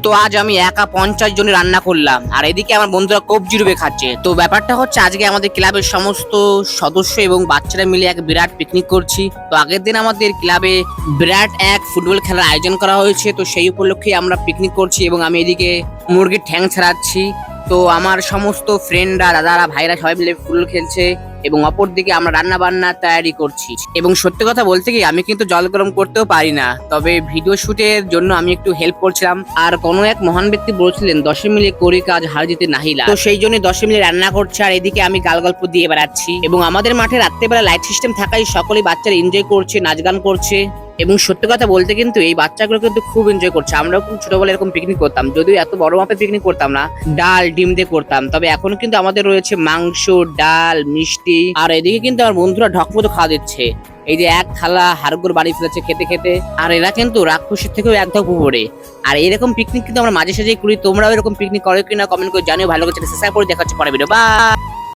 তো আজ আমি একা 50 জনের রান্না করলাম, আর এদিকে আমার বন্ধুরা কবজি ডুবে খাচ্ছে। তো ব্যাপারটা হচ্ছে আজকে আমাদের ক্লাবের সমস্ত সদস্য এবং বাচ্চারা মিলে এক বিরাট পিকনিক করছি। তো আগের দিন আমাদের ক্লাবে বিরাট এক ফুটবল খেলার আয়োজন করা হয়েছে, তো সেই উপলক্ষে আমরা পিকনিক করছি এবং আমি এদিকে মুরগির ঠ্যাং ছাড়াচ্ছি। তো আমার সমস্ত ফ্রেন্ডরা, দাদারা, ভাইরা সবাই মিলে ফুটবল খেলছে এবং অপরদিকে আমরা রান্না বান্না তৈরি করছি। এবং সত্যি কথা বলতে কি, আমি কিন্তু জল গরম করতেও পারি না, তবে ভিডিও শুটের জন্য আমি একটু হেল্প করছিলাম। আর কোনো এক মহান ব্যক্তি বলছিলেন 10 মিলে করি কাজ হার জিতে নাহিলা, তো সেই জন্য 10 মিলে রান্না করছে আর এদিকে আমি গাল গল্প দিয়ে বেড়াচ্ছি। এবং আমাদের মাঠে রাত্রেবেলা লাইট সিস্টেম থাকায় সকলেই বাচ্চারা এনজয় করছে, নাচ গান করছে। এবং সত্যি কথা বলতে কিন্তু এই বাচ্চাগুলো কিন্তু খুব এনজয় করছে। আমরাও কিন্তু ছোটবেলায় এরকম পিকনিক করতাম, যদিও এত বড় মাপের পিকনিক করতাম না, ডাল ডিম দিয়ে করতাম। তবে এখন কিন্তু আমাদের রয়েছে মাংস, ডাল, মিষ্টি, আর এদিকে কিন্তু আমার বন্ধুরা ঢকমতো খাওয়া দিচ্ছে। এই যে এক থালা হাড়গোড় বাড়ি ফেলেছে খেতে খেতে, আর এরা কিন্তু রাক্ষসের থেকেও এক ধাপ উপরে। আর এরকম পিকনিক কিন্তু আমরা মাঝে সাঝেই করি। তোমরাও এরকম পিকনিক করো কিনা কমেন্ট করে জানিও। ভালো করে সাবস্ক্রাইব করে দেখা হচ্ছে পরে ভিডিও। বাই।